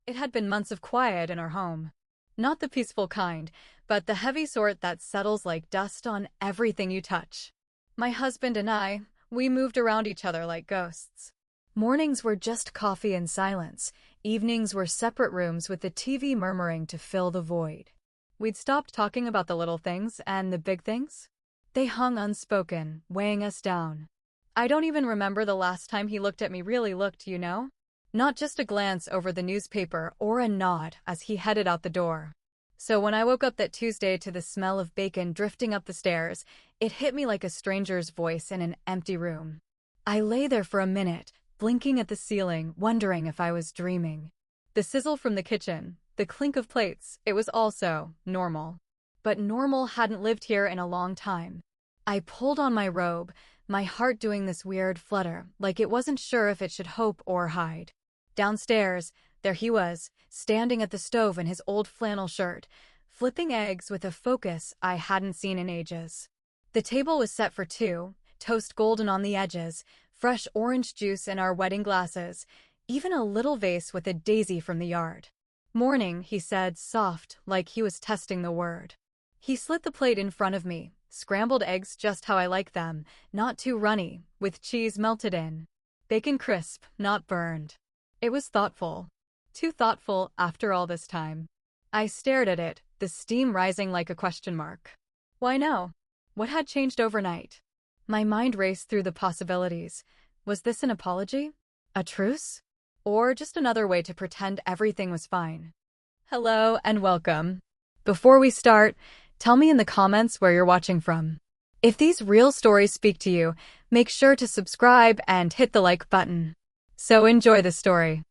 It had been months of quiet in our home. Not the peaceful kind, but the heavy sort that settles like dust on everything you touch. My husband and I, we moved around each other like ghosts. Mornings were just coffee and silence. Evenings were separate rooms with the TV murmuring to fill the void. We'd stopped talking about the little things and the big things. They hung unspoken, weighing us down. I don't even remember the last time he looked at me really looked. Not just a glance over the newspaper or a nod as he headed out the door. So when I woke up that Tuesday to the smell of bacon drifting up the stairs, it hit me like a stranger's voice in an empty room. I lay there for a minute, blinking at the ceiling, wondering if I was dreaming. The sizzle from the kitchen, the clink of plates, it was also normal. But normal hadn't lived here in a long time. I pulled on my robe, my heart doing this weird flutter, like it wasn't sure if it should hope or hide. Downstairs, there he was, standing at the stove in his old flannel shirt, flipping eggs with a focus I hadn't seen in ages. The table was set for two, toast golden on the edges, fresh orange juice in our wedding glasses, even a little vase with a daisy from the yard. "Morning," he said, soft, like he was testing the word. He slid the plate in front of me, scrambled eggs just how I like them, not too runny, with cheese melted in. Bacon crisp, not burned. It was thoughtful. Too thoughtful after all this time. I stared at it, the steam rising like a question mark. Why no? What had changed overnight? My mind raced through the possibilities. Was this an apology? A truce? Or just another way to pretend everything was fine? Hello and welcome. Before we start, tell me in the comments where you're watching from. If these real stories speak to you, make sure to subscribe and hit the like button. So enjoy the story.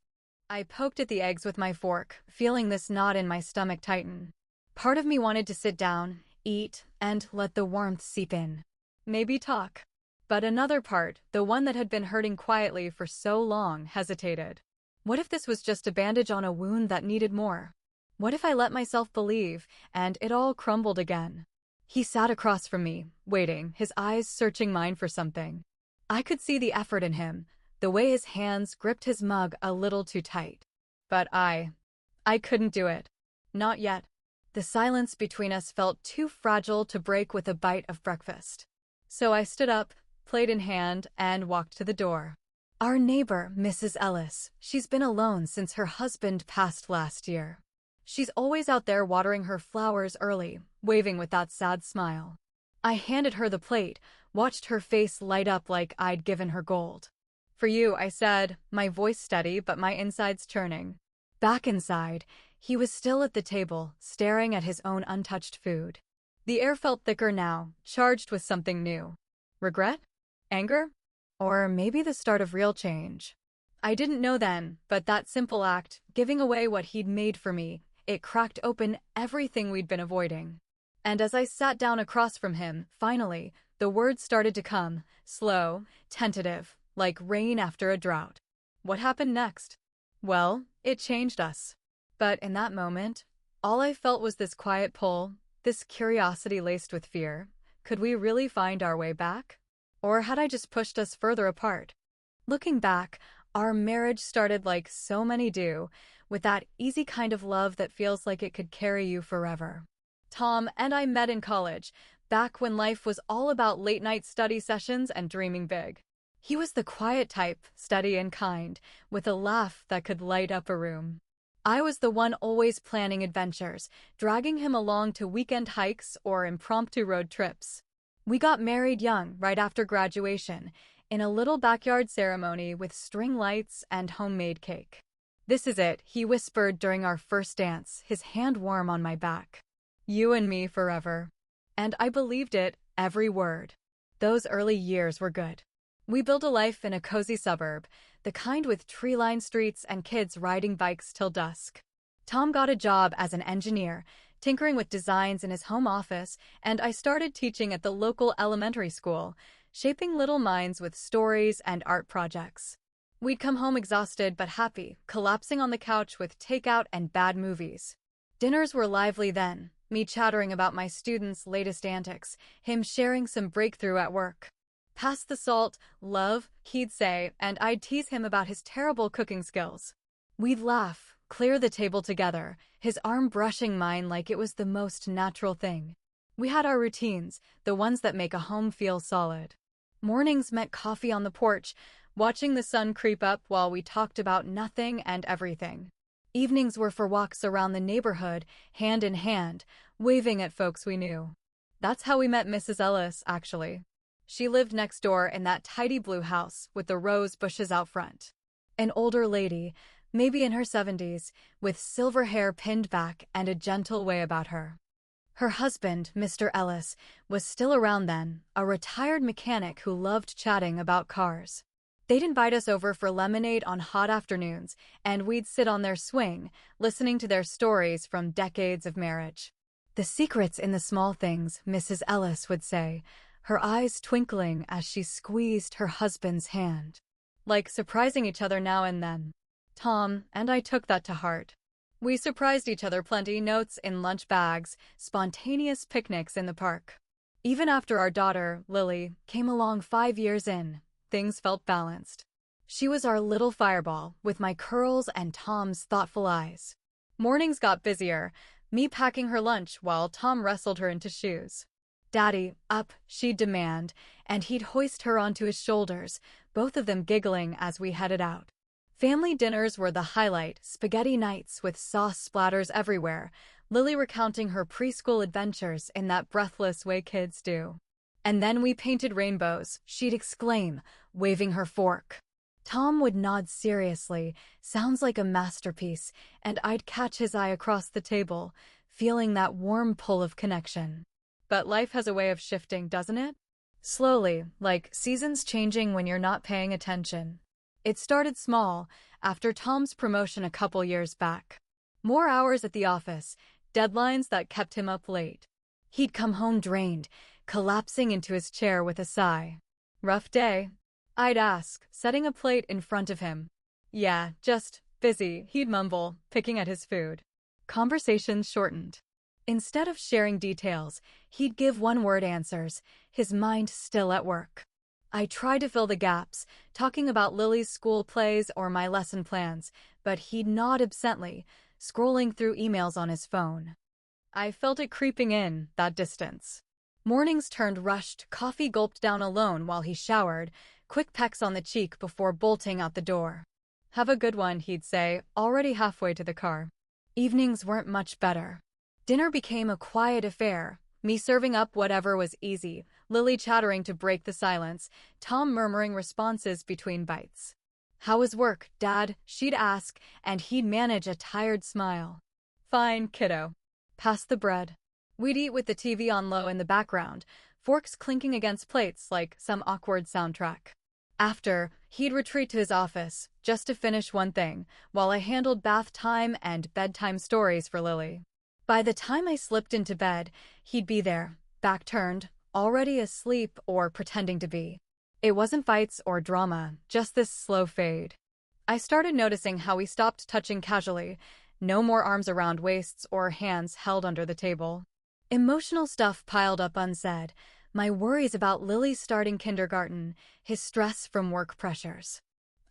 I poked at the eggs with my fork, feeling this knot in my stomach tighten. Part of me wanted to sit down, eat, and let the warmth seep in. Maybe talk. But another part, the one that had been hurting quietly for so long, hesitated. What if this was just a bandage on a wound that needed more? What if I let myself believe, and it all crumbled again? He sat across from me, waiting, his eyes searching mine for something. I could see the effort in him, the way his hands gripped his mug a little too tight. But I couldn't do it. Not yet. The silence between us felt too fragile to break with a bite of breakfast. So I stood up, plate in hand, and walked to the door. Our neighbor, Mrs. Ellis, she's been alone since her husband passed last year. She's always out there watering her flowers early, waving with that sad smile. I handed her the plate, watched her face light up like I'd given her gold. "For you," I said, my voice steady but my insides churning. Back inside, he was still at the table, staring at his own untouched food. The air felt thicker now, charged with something new. Regret? Anger? Or maybe the start of real change. I didn't know then, but that simple act, giving away what he'd made for me, it cracked open everything we'd been avoiding. And as I sat down across from him, finally, the words started to come, slow, tentative, like rain after a drought. What happened next? Well, it changed us. But in that moment, all I felt was this quiet pull, this curiosity laced with fear. Could we really find our way back? Or had I just pushed us further apart? Looking back, our marriage started like so many do, with that easy kind of love that feels like it could carry you forever. Tom and I met in college, back when life was all about late-night study sessions and dreaming big. He was the quiet type, steady and kind, with a laugh that could light up a room. I was the one always planning adventures, dragging him along to weekend hikes or impromptu road trips. We got married young, right after graduation, in a little backyard ceremony with string lights and homemade cake. "This is it," he whispered during our first dance, his hand warm on my back. "You and me forever." And I believed it, every word. Those early years were good. We built a life in a cozy suburb, the kind with tree-lined streets and kids riding bikes till dusk. Tom got a job as an engineer, tinkering with designs in his home office, and I started teaching at the local elementary school, shaping little minds with stories and art projects. We'd come home exhausted but happy, collapsing on the couch with takeout and bad movies. Dinners were lively then, me chattering about my students' latest antics, him sharing some breakthrough at work. "Pass the salt, love," he'd say, and I'd tease him about his terrible cooking skills. We'd laugh, clear the table together, his arm brushing mine like it was the most natural thing. We had our routines, the ones that make a home feel solid. Mornings meant coffee on the porch, watching the sun creep up while we talked about nothing and everything. Evenings were for walks around the neighborhood, hand in hand, waving at folks we knew. That's how we met Mrs. Ellis, actually. She lived next door in that tidy blue house with the rose bushes out front. An older lady, maybe in her 70s, with silver hair pinned back and a gentle way about her. Her husband, Mr. Ellis, was still around then, a retired mechanic who loved chatting about cars. They'd invite us over for lemonade on hot afternoons, and we'd sit on their swing, listening to their stories from decades of marriage. The secret's in the small things, Mrs. Ellis would say, her eyes twinkling as she squeezed her husband's hand. Like surprising each other now and then. Tom and I took that to heart. We surprised each other plenty, notes in lunch bags, spontaneous picnics in the park. Even after our daughter, Lily, came along 5 years in, things felt balanced. She was our little fireball, with my curls and Tom's thoughtful eyes. Mornings got busier, me packing her lunch while Tom wrestled her into shoes. "Daddy, up," she'd demand, and he'd hoist her onto his shoulders, both of them giggling as we headed out. Family dinners were the highlight, spaghetti nights with sauce splatters everywhere, Lily recounting her preschool adventures in that breathless way kids do. "And then we painted rainbows," she'd exclaim, waving her fork. Tom would nod seriously, "Sounds like a masterpiece," and I'd catch his eye across the table, feeling that warm pull of connection. But life has a way of shifting, doesn't it? Slowly, like seasons changing when you're not paying attention. It started small, after Tom's promotion a couple years back. More hours at the office, deadlines that kept him up late. He'd come home drained, collapsing into his chair with a sigh. "Rough day?" I'd ask, setting a plate in front of him. "Yeah, just busy," he'd mumble, picking at his food. Conversations shortened. Instead of sharing details, he'd give one-word answers, his mind still at work. I tried to fill the gaps, talking about Lily's school plays or my lesson plans, but he'd nod absently, scrolling through emails on his phone. I felt it creeping in, that distance. Mornings turned rushed, coffee gulped down alone while he showered, quick pecks on the cheek before bolting out the door. "Have a good one," he'd say, already halfway to the car. Evenings weren't much better. Dinner became a quiet affair, me serving up whatever was easy, Lily chattering to break the silence, Tom murmuring responses between bites. "How was work, Dad?" she'd ask, and he'd manage a tired smile. "Fine, kiddo." Pass the bread. We'd eat with the TV on low in the background, forks clinking against plates like some awkward soundtrack. After, he'd retreat to his office, just to finish one thing, while I handled bath time and bedtime stories for Lily. By the time I slipped into bed, he'd be there, back turned, already asleep or pretending to be. It wasn't fights or drama, just this slow fade. I started noticing how we stopped touching casually, no more arms around waists or hands held under the table. Emotional stuff piled up unsaid, my worries about Lily starting kindergarten, his stress from work pressures.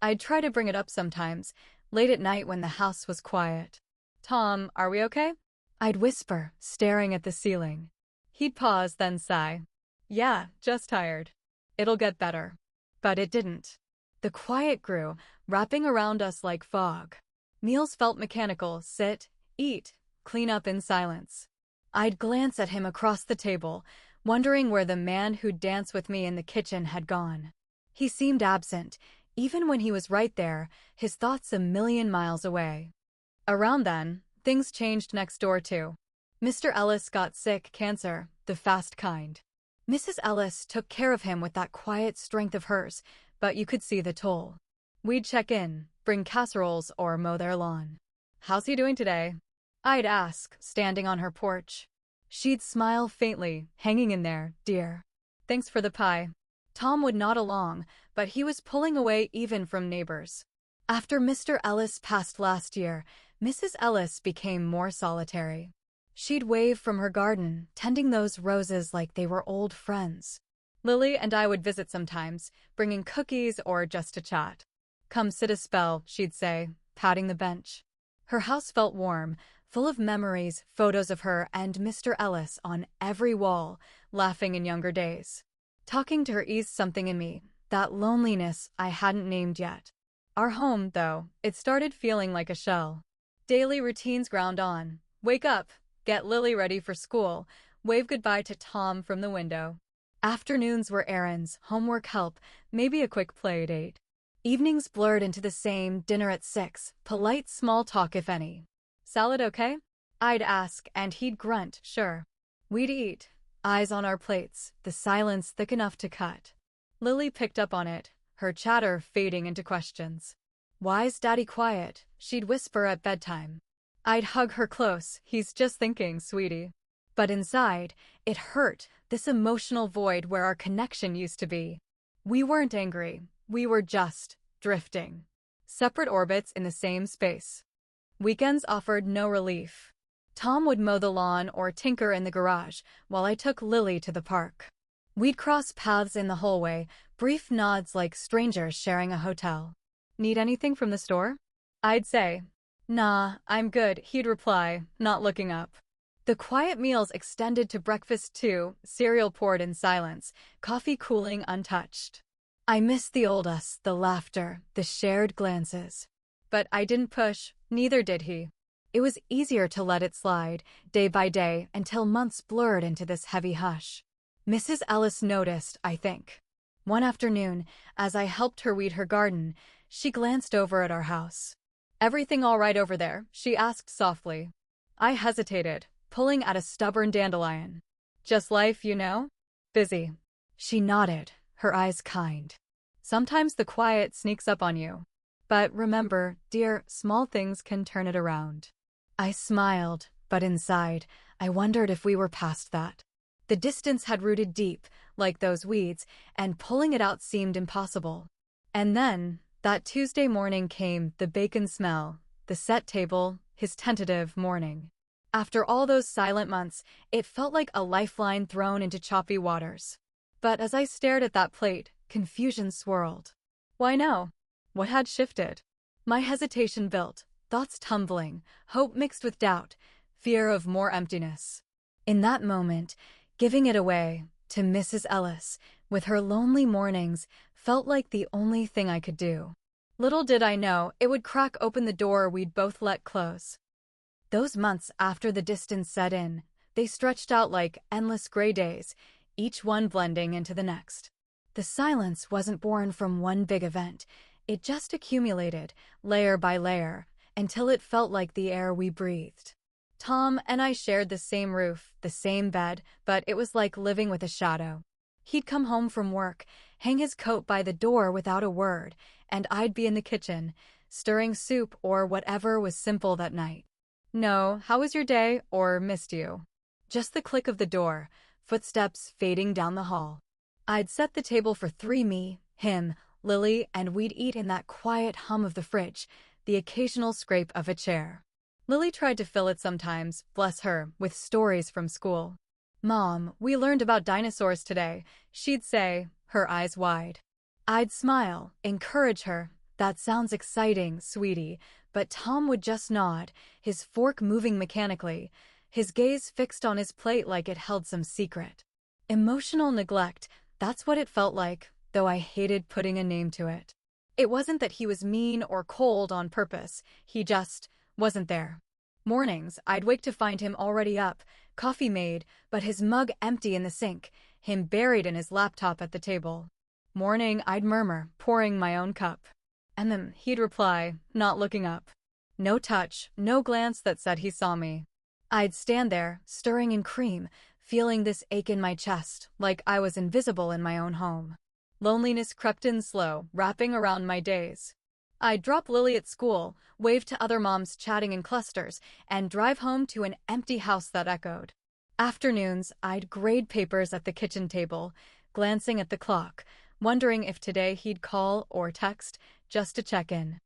I'd try to bring it up sometimes, late at night when the house was quiet. "Tom, are we okay?" I'd whisper, staring at the ceiling. He'd pause, then sigh. "Yeah, just tired. It'll get better." But it didn't. The quiet grew, wrapping around us like fog. Meals felt mechanical, sit, eat, clean up in silence. I'd glance at him across the table, wondering where the man who'd dance with me in the kitchen had gone. He seemed absent, even when he was right there, his thoughts a million miles away. Around then, things changed next door too. Mr. Ellis got sick, cancer, the fast kind. Mrs. Ellis took care of him with that quiet strength of hers, but you could see the toll. We'd check in, bring casseroles or mow their lawn. "How's he doing today?" I'd ask, standing on her porch. She'd smile faintly, "Hanging in there, dear. Thanks for the pie." Tom would nod along, but he was pulling away even from neighbors. After Mr. Ellis passed last year, Mrs. Ellis became more solitary. She'd wave from her garden, tending those roses like they were old friends. Lily and I would visit sometimes, bringing cookies or just to chat. "Come sit a spell," she'd say, patting the bench. Her house felt warm, full of memories, photos of her and Mr. Ellis on every wall, laughing in younger days. Talking to her eased something in me, that loneliness I hadn't named yet. Our home, though, it started feeling like a shell. Daily routines ground on. Wake up, get Lily ready for school, wave goodbye to Tom from the window. Afternoons were errands, homework help, maybe a quick play date. Evenings blurred into the same dinner at 6, polite small talk if any. Salad okay? I'd ask, and he'd grunt, sure. We'd eat, eyes on our plates, the silence thick enough to cut. Lily picked up on it, her chatter fading into questions. Why's Daddy quiet? She'd whisper at bedtime. I'd hug her close, he's just thinking, sweetie. But inside, it hurt, this emotional void where our connection used to be. We weren't angry, we were just drifting. Separate orbits in the same space. Weekends offered no relief. Tom would mow the lawn or tinker in the garage, while I took Lily to the park. We'd cross paths in the hallway, brief nods like strangers sharing a hotel. Need anything from the store? I'd say, nah, I'm good, he'd reply, not looking up. The quiet meals extended to breakfast too, cereal poured in silence, coffee cooling untouched. I missed the old us, the laughter, the shared glances. But I didn't push, neither did he. It was easier to let it slide, day by day, until months blurred into this heavy hush. Mrs. Ellis noticed, I think. One afternoon, as I helped her weed her garden, she glanced over at our house. Everything all right over there? She asked softly. I hesitated, pulling at a stubborn dandelion. Just life, you know? Busy. She nodded, her eyes kind. Sometimes the quiet sneaks up on you. But remember, dear, small things can turn it around. I smiled, but inside, I wondered if we were past that. The distance had rooted deep, like those weeds, and pulling it out seemed impossible. And then, that Tuesday morning came the bacon smell, the set table, his tentative morning. After all those silent months, it felt like a lifeline thrown into choppy waters. But as I stared at that plate, confusion swirled. Why no? What had shifted? My hesitation built, thoughts tumbling, hope mixed with doubt, fear of more emptiness. In that moment, giving it away to Mrs. Ellis, with her lonely mornings, felt like the only thing I could do. Little did I know it would crack open the door we'd both let close. Those months after the distance set in, they stretched out like endless gray days, each one blending into the next. The silence wasn't born from one big event. It just accumulated, layer by layer, until it felt like the air we breathed. Tom and I shared the same roof, the same bed, but it was like living with a shadow. He'd come home from work, hang his coat by the door without a word, and I'd be in the kitchen, stirring soup or whatever was simple that night. No, how was your day, or missed you? Just the click of the door, footsteps fading down the hall. I'd set the table for 3, me, him, Lily, and we'd eat in that quiet hum of the fridge, the occasional scrape of a chair. Lily tried to fill it sometimes, bless her, with stories from school. Mom, we learned about dinosaurs today, she'd say, her eyes wide. I'd smile, encourage her. That sounds exciting, sweetie, but Tom would just nod, his fork moving mechanically, his gaze fixed on his plate like it held some secret. Emotional neglect, that's what it felt like, though I hated putting a name to it. It wasn't that he was mean or cold on purpose, he just wasn't there. Mornings, I'd wake to find him already up, coffee made, but his mug empty in the sink, him buried in his laptop at the table. Morning, I'd murmur, pouring my own cup. And then he'd reply, not looking up. No touch, no glance that said he saw me. I'd stand there, stirring in cream, feeling this ache in my chest, like I was invisible in my own home. Loneliness crept in slow, wrapping around my days. I'd drop Lily at school, wave to other moms chatting in clusters, and drive home to an empty house that echoed. Afternoons, I'd grade papers at the kitchen table, glancing at the clock, wondering if today he'd call or text just to check in.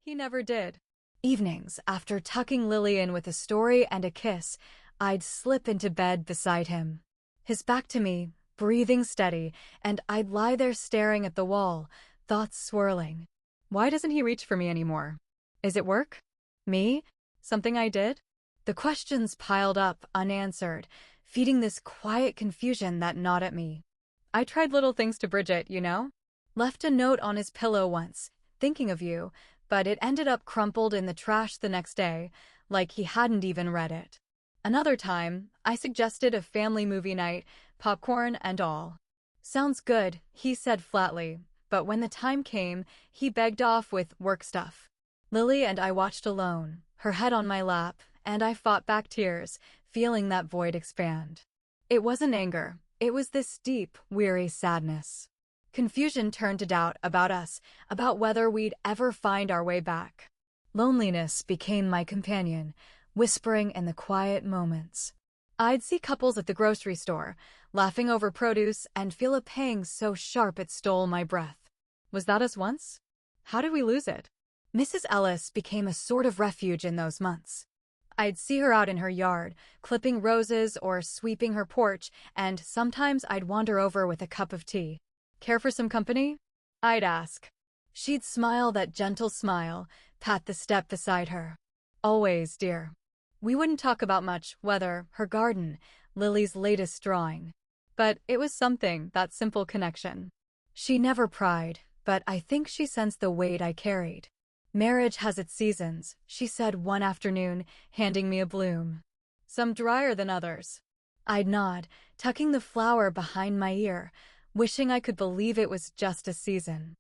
He never did. Evenings, after tucking Lily in with a story and a kiss, I'd slip into bed beside him. His back to me, breathing steady, and I'd lie there staring at the wall, thoughts swirling. Why doesn't he reach for me anymore? Is it work? Me? Something I did? The questions piled up, unanswered, feeding this quiet confusion that gnawed at me. I tried little things to Bridget, you know? Left a note on his pillow once, thinking of you, but it ended up crumpled in the trash the next day, like he hadn't even read it. Another time, I suggested a family movie night, popcorn and all. Sounds good, he said flatly, but when the time came, he begged off with work stuff. Lily and I watched alone, her head on my lap, and I fought back tears, feeling that void expand. It wasn't anger, it was this deep, weary sadness. Confusion turned to doubt about us, about whether we'd ever find our way back. Loneliness became my companion, whispering in the quiet moments. I'd see couples at the grocery store, laughing over produce, and feel a pang so sharp it stole my breath. Was that us once? How did we lose it? Mrs. Ellis became a sort of refuge in those months. I'd see her out in her yard, clipping roses or sweeping her porch, and sometimes I'd wander over with a cup of tea. Care for some company? I'd ask. She'd smile that gentle smile, pat the step beside her. Always, dear. We wouldn't talk about much, weather, her garden, Lily's latest drawing. But it was something, that simple connection. She never pried, but I think she sensed the weight I carried. Marriage has its seasons, she said one afternoon, handing me a bloom. Some drier than others. I'd nod, tucking the flower behind my ear, wishing I could believe it was just a season.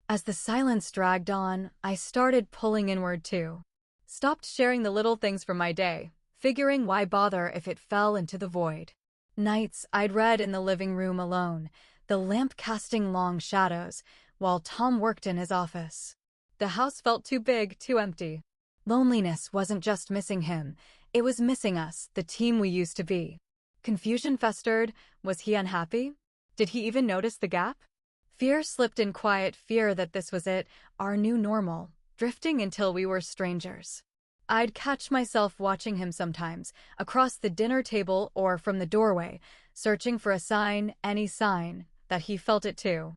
As the silence dragged on, I started pulling inward too. Stopped sharing the little things from my day, figuring why bother if it fell into the void. Nights I'd read in the living room alone, the lamp casting long shadows, while Tom worked in his office. The house felt too big, too empty. Loneliness wasn't just missing him, it was missing us, the team we used to be. Confusion festered. Was he unhappy? Did he even notice the gap? Fear slipped in, quiet fear that this was it, our new normal, drifting until we were strangers. I'd catch myself watching him sometimes, across the dinner table or from the doorway, searching for a sign, any sign, that he felt it too.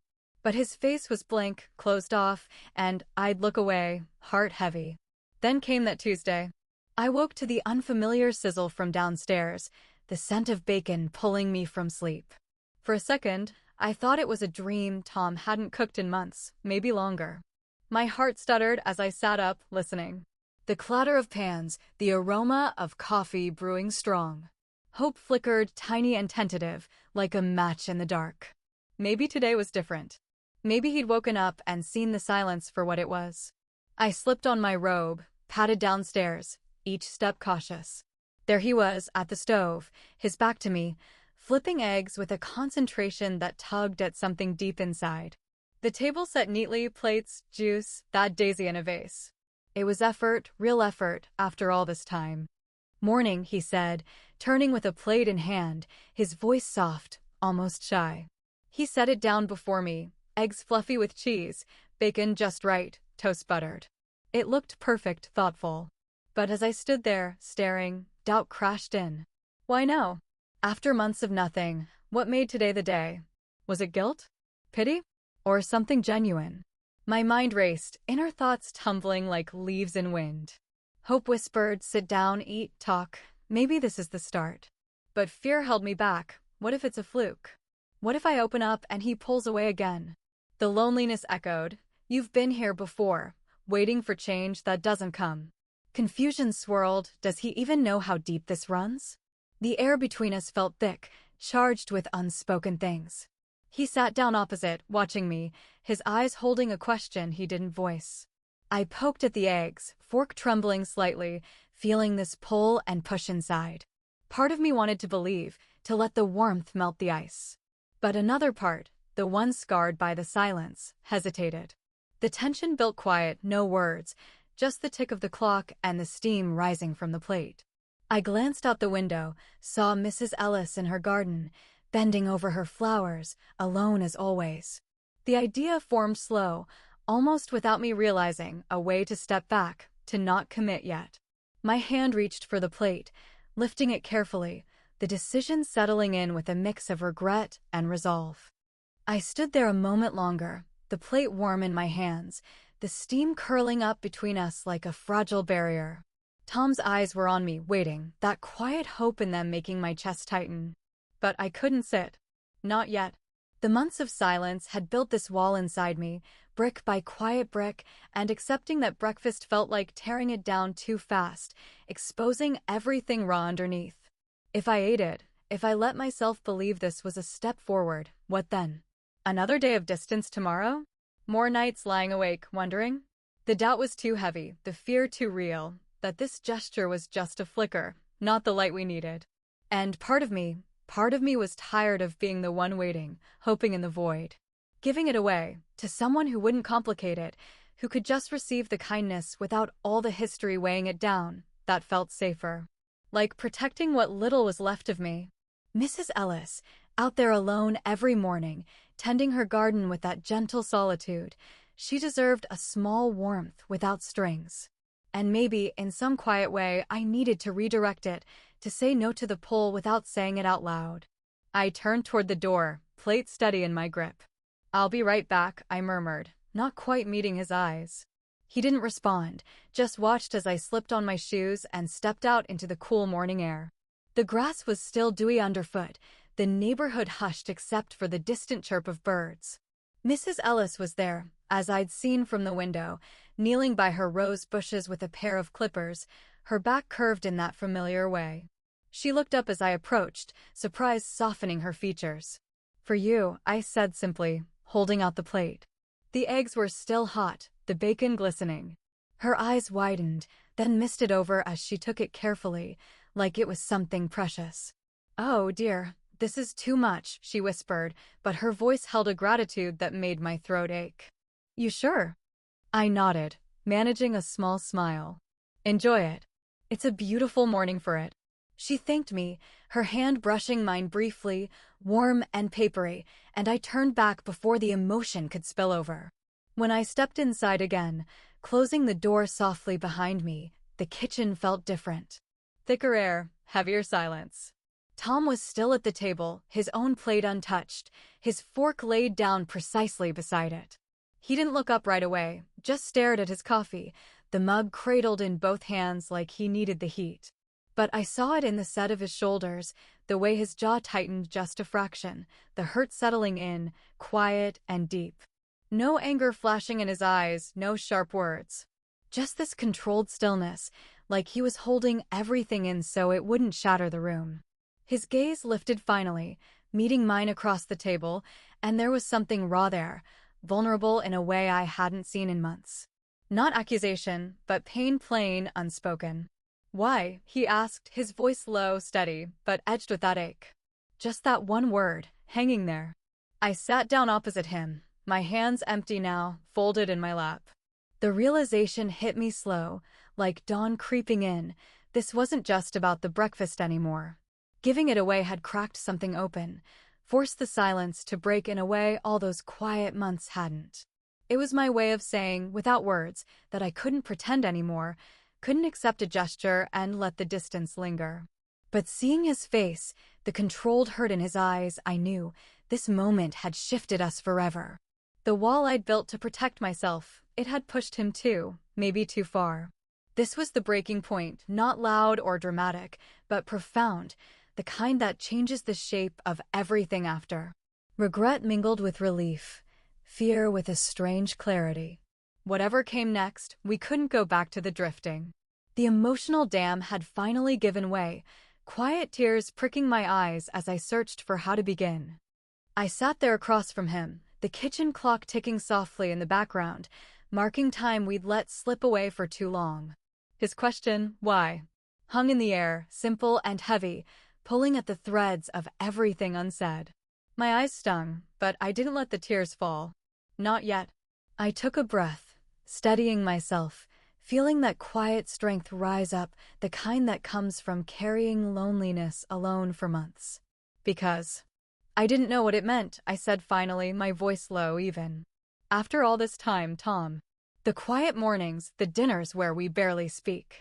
But his face was blank, closed off, and I'd look away, heart heavy. Then came that Tuesday. I woke to the unfamiliar sizzle from downstairs, the scent of bacon pulling me from sleep. For a second, I thought it was a dream. Tom hadn't cooked in months, maybe longer. My heart stuttered as I sat up, listening. The clatter of pans, the aroma of coffee brewing strong. Hope flickered, tiny and tentative, like a match in the dark. Maybe today was different. Maybe he'd woken up and seen the silence for what it was. I slipped on my robe, padded downstairs, each step cautious. There he was, at the stove, his back to me, flipping eggs with a concentration that tugged at something deep inside. The table set neatly, plates, juice, that daisy in a vase. It was effort, real effort, after all this time. Morning, he said, turning with a plate in hand, his voice soft, almost shy. He set it down before me, eggs fluffy with cheese, bacon just right, toast buttered. It looked perfect, thoughtful. But as I stood there, staring, doubt crashed in. Why no? After months of nothing, what made today the day? Was it guilt? Pity? Or something genuine? My mind raced, inner thoughts tumbling like leaves in wind. Hope whispered, sit down, eat, talk. Maybe this is the start. But fear held me back. What if it's a fluke? What if I open up and he pulls away again? The loneliness echoed. You've been here before, waiting for change that doesn't come. Confusion swirled. Does he even know how deep this runs? The air between us felt thick, charged with unspoken things. He sat down opposite, watching me, his eyes holding a question he didn't voice. I poked at the eggs, fork trembling slightly, feeling this pull and push inside. Part of me wanted to believe, to let the warmth melt the ice. But another part, the one scarred by the silence, hesitated. The tension built quiet, no words, just the tick of the clock and the steam rising from the plate. I glanced out the window, saw Mrs. Ellis in her garden, bending over her flowers, alone as always. The idea formed slow, almost without me realizing, a way to step back, to not commit yet. My hand reached for the plate, lifting it carefully, the decision settling in with a mix of regret and resolve. I stood there a moment longer, the plate warm in my hands, the steam curling up between us like a fragile barrier. Tom's eyes were on me, waiting, that quiet hope in them making my chest tighten. But I couldn't sit. Not yet. The months of silence had built this wall inside me, brick by quiet brick, and accepting that breakfast felt like tearing it down too fast, exposing everything raw underneath. If I ate it, if I let myself believe this was a step forward, what then? Another day of distance tomorrow? More nights lying awake, wondering? The doubt was too heavy, the fear too real, that this gesture was just a flicker, not the light we needed. And part of me was tired of being the one waiting, hoping in the void. Giving it away, to someone who wouldn't complicate it, who could just receive the kindness without all the history weighing it down, that felt safer. Like protecting what little was left of me. Mrs. Ellis, out there alone every morning, tending her garden with that gentle solitude, she deserved a small warmth without strings. And maybe, in some quiet way, I needed to redirect it, to say no to the pull without saying it out loud. I turned toward the door, plate steady in my grip. "I'll be right back," I murmured, not quite meeting his eyes. He didn't respond, just watched as I slipped on my shoes and stepped out into the cool morning air. The grass was still dewy underfoot, the neighborhood hushed except for the distant chirp of birds. Mrs. Ellis was there, as I'd seen from the window, kneeling by her rose bushes with a pair of clippers, her back curved in that familiar way. She looked up as I approached, surprise softening her features. "For you," I said simply, holding out the plate. The eggs were still hot, the bacon glistening. Her eyes widened, then misted over as she took it carefully, like it was something precious. "Oh dear, this is too much," she whispered, but her voice held a gratitude that made my throat ache. "You sure?" I nodded, managing a small smile. "Enjoy it. It's a beautiful morning for it." She thanked me, her hand brushing mine briefly, warm and papery, and I turned back before the emotion could spill over. When I stepped inside again, closing the door softly behind me, the kitchen felt different. Thicker air, heavier silence. Tom was still at the table, his own plate untouched, his fork laid down precisely beside it. He didn't look up right away, just stared at his coffee, the mug cradled in both hands like he needed the heat. But I saw it in the set of his shoulders, the way his jaw tightened just a fraction, the hurt settling in, quiet and deep. No anger flashing in his eyes, no sharp words. Just this controlled stillness, like he was holding everything in so it wouldn't shatter the room. His gaze lifted finally, meeting mine across the table, and there was something raw there, vulnerable in a way I hadn't seen in months. Not accusation, but pain plain, unspoken. "Why?" he asked, his voice low, steady, but edged with that ache. Just that one word, hanging there. I sat down opposite him, my hands empty now, folded in my lap. The realization hit me slow, like dawn creeping in. This wasn't just about the breakfast anymore. Giving it away had cracked something open, forced the silence to break in a way all those quiet months hadn't. It was my way of saying, without words, that I couldn't pretend anymore, couldn't accept a gesture and let the distance linger. But seeing his face, the controlled hurt in his eyes, I knew this moment had shifted us forever. The wall I'd built to protect myself, it had pushed him too, maybe too far. This was the breaking point, not loud or dramatic, but profound, the kind that changes the shape of everything after. Regret mingled with relief, fear with a strange clarity. Whatever came next, we couldn't go back to the drifting. The emotional dam had finally given way, quiet tears pricking my eyes as I searched for how to begin. I sat there across from him, the kitchen clock ticking softly in the background, marking time we'd let slip away for too long. His question, why, hung in the air, simple and heavy, pulling at the threads of everything unsaid. My eyes stung, but I didn't let the tears fall. Not yet. I took a breath, steadying myself, feeling that quiet strength rise up, the kind that comes from carrying loneliness alone for months. Because I didn't know what it meant, I said finally, my voice low even. After all this time, Tom. The quiet mornings, the dinners where we barely speak.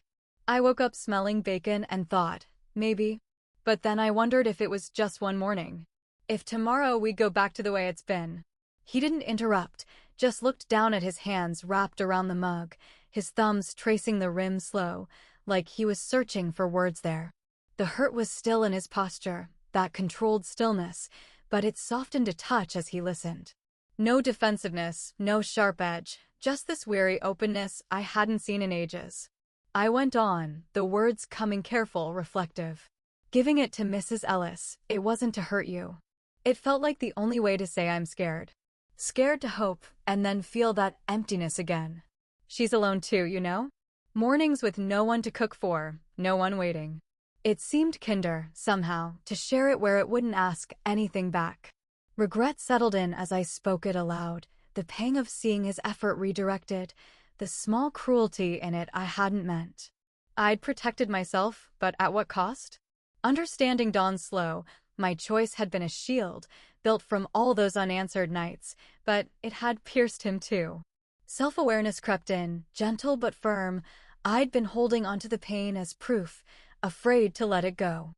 I woke up smelling bacon and thought, maybe. But then I wondered if it was just one morning. If tomorrow we'd go back to the way it's been. He didn't interrupt, just looked down at his hands wrapped around the mug, his thumbs tracing the rim slow, like he was searching for words there. The hurt was still in his posture, that controlled stillness, but it softened a touch as he listened. No defensiveness, no sharp edge, just this weary openness I hadn't seen in ages. I went on, the words coming careful, reflective. Giving it to Mrs. Ellis, it wasn't to hurt you. It felt like the only way to say I'm scared. Scared to hope, and then feel that emptiness again. She's alone too, you know? Mornings with no one to cook for, no one waiting. It seemed kinder, somehow, to share it where it wouldn't ask anything back. Regret settled in as I spoke it aloud, the pang of seeing his effort redirected, the small cruelty in it I hadn't meant. I'd protected myself, but at what cost? Understanding dawned slow. My choice had been a shield, built from all those unanswered nights, but it had pierced him too. Self-awareness crept in, gentle but firm. I'd been holding onto the pain as proof, afraid to let it go.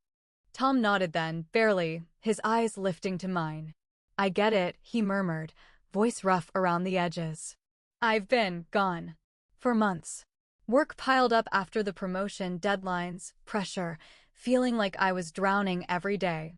Tom nodded then, barely, his eyes lifting to mine. I get it, he murmured, voice rough around the edges. I've been gone for months. Work piled up after the promotion, deadlines, pressure, feeling like I was drowning every day.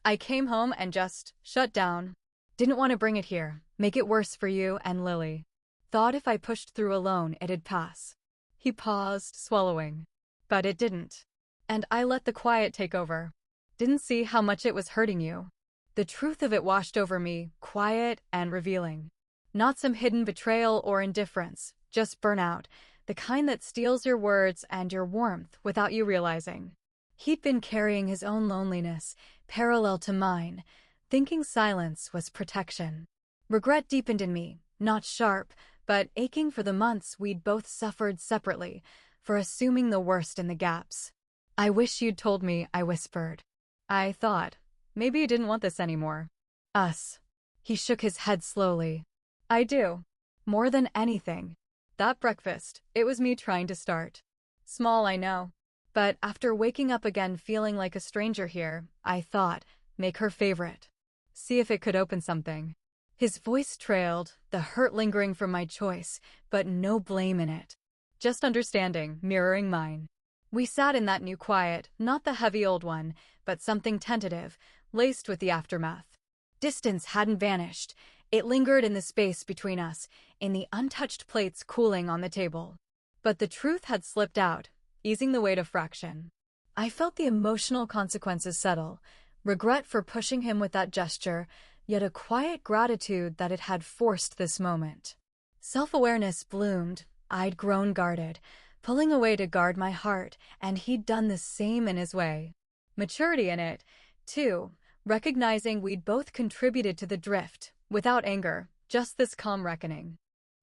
I came home and just shut down. Didn't want to bring it here, make it worse for you and Lily. Thought if I pushed through alone it'd pass. He paused, swallowing. But it didn't. And I let the quiet take over. Didn't see how much it was hurting you. The truth of it washed over me, quiet and revealing. Not some hidden betrayal or indifference, just burnout, the kind that steals your words and your warmth without you realizing. He'd been carrying his own loneliness, parallel to mine, thinking silence was protection. Regret deepened in me, not sharp, but aching for the months we'd both suffered separately, for assuming the worst in the gaps. I wish you'd told me, I whispered. I thought, maybe you didn't want this anymore. Us. He shook his head slowly. I do. More than anything. That breakfast, it was me trying to start. Small, I know. But after waking up again feeling like a stranger here, I thought, make her favorite. See if it could open something. His voice trailed, the hurt lingering from my choice, but no blame in it. Just understanding, mirroring mine. We sat in that new quiet, not the heavy old one, but something tentative, laced with the aftermath. Distance hadn't vanished. It lingered in the space between us, in the untouched plates cooling on the table. But the truth had slipped out, easing the weight of fraction. I felt the emotional consequences settle, regret for pushing him with that gesture, yet a quiet gratitude that it had forced this moment. Self-awareness bloomed. I'd grown guarded, pulling away to guard my heart, and he'd done the same in his way. Maturity in it, too, recognizing we'd both contributed to the drift, without anger, just this calm reckoning.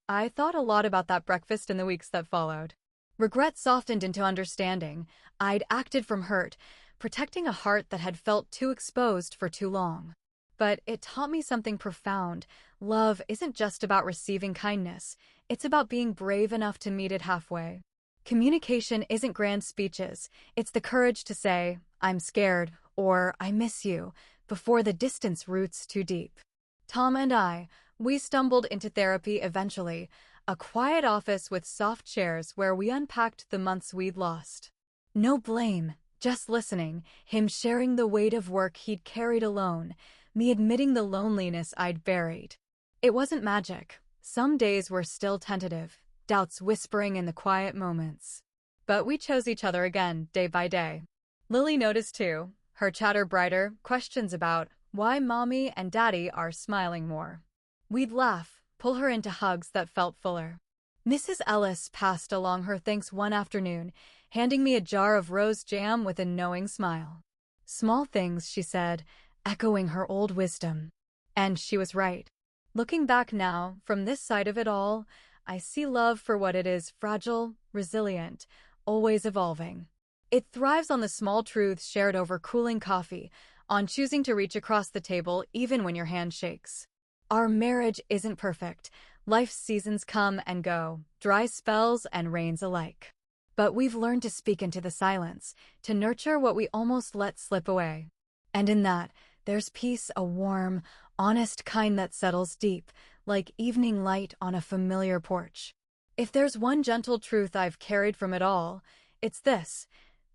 I thought a lot about that breakfast in the weeks that followed. Regret softened into understanding. I'd acted from hurt, protecting a heart that had felt too exposed for too long. But it taught me something profound. Love isn't just about receiving kindness. It's about being brave enough to meet it halfway. Communication isn't grand speeches. It's the courage to say, I'm scared, or I miss you, before the distance roots too deep. Tom and I, we stumbled into therapy eventually, a quiet office with soft chairs where we unpacked the months we'd lost. No blame, just listening, him sharing the weight of work he'd carried alone, me admitting the loneliness I'd buried. It wasn't magic. Some days were still tentative, doubts whispering in the quiet moments. But we chose each other again, day by day. Lily noticed too, her chatter brighter, questions about why Mommy and Daddy are smiling more. We'd laugh, pull her into hugs that felt fuller. Mrs. Ellis passed along her thanks one afternoon, handing me a jar of rose jam with a knowing smile. Small things, she said, echoing her old wisdom. And she was right. Looking back now, from this side of it all, I see love for what it is, fragile, resilient, always evolving. It thrives on the small truths shared over cooling coffee, on choosing to reach across the table even when your hand shakes. Our marriage isn't perfect. Life's seasons come and go, dry spells and rains alike. But we've learned to speak into the silence, to nurture what we almost let slip away. And in that, there's peace, a warm, honest kind that settles deep, like evening light on a familiar porch. If there's one gentle truth I've carried from it all, It's this: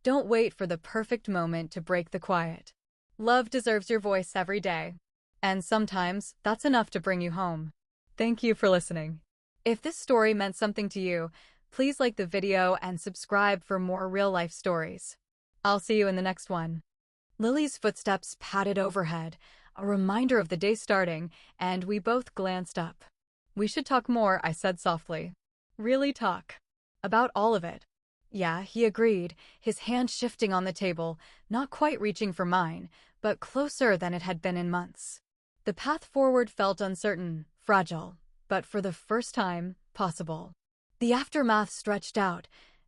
don't wait for the perfect moment to break the quiet. Love deserves your voice every day. And sometimes that's enough to bring you home. Thank you for listening. If this story meant something to you, please like the video and subscribe for more real-life stories. I'll see you in the next one. Lily's footsteps padded overhead, a reminder of the day starting, and we both glanced up. We should talk more, I said softly. Really talk. About all of it. Yeah, he agreed, his hand shifting on the table, not quite reaching for mine, but closer than it had been in months. The path forward felt uncertain, fragile, but for the first time, possible. The aftermath stretched out,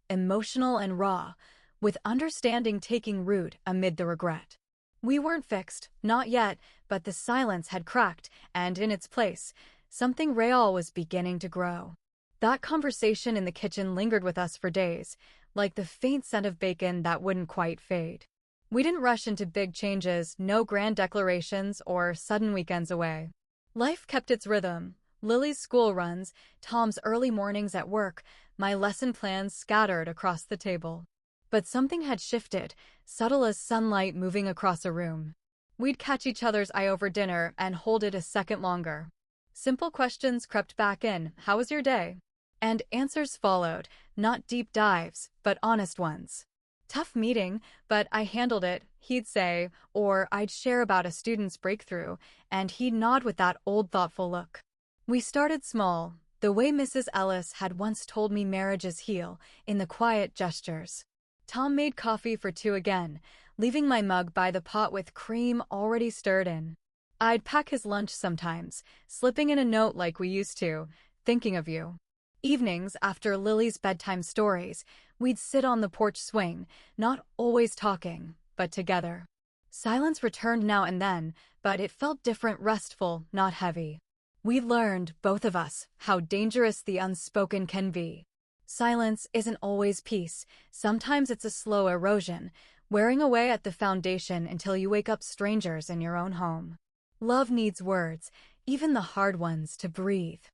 emotional and raw, with understanding taking root amid the regret. We weren't fixed, not yet, but the silence had cracked, and in its place, something real was beginning to grow. That conversation in the kitchen lingered with us for days, like the faint scent of bacon that wouldn't quite fade. We didn't rush into big changes, no grand declarations or sudden weekends away. Life kept its rhythm. Lily's school runs, Tom's early mornings at work, my lesson plans scattered across the table. But something had shifted, subtle as sunlight moving across a room. We'd catch each other's eye over dinner and hold it a second longer. Simple questions crept back in. How was your day? And answers followed, not deep dives, but honest ones. Tough meeting, but I handled it, he'd say, or I'd share about a student's breakthrough, and he'd nod with that old thoughtful look. We started small, the way Mrs. Ellis had once told me marriages heal, in the quiet gestures. Tom made coffee for two again, leaving my mug by the pot with cream already stirred in. I'd pack his lunch sometimes, slipping in a note like we used to, thinking of you. Evenings, after Lily's bedtime stories, we'd sit on the porch swing, not always talking, but together. Silence returned now and then, but it felt different, restful, not heavy. We learned, both of us, how dangerous the unspoken can be. Silence isn't always peace. Sometimes it's a slow erosion, wearing away at the foundation until you wake up strangers in your own home. Love needs words, even the hard ones, to breathe.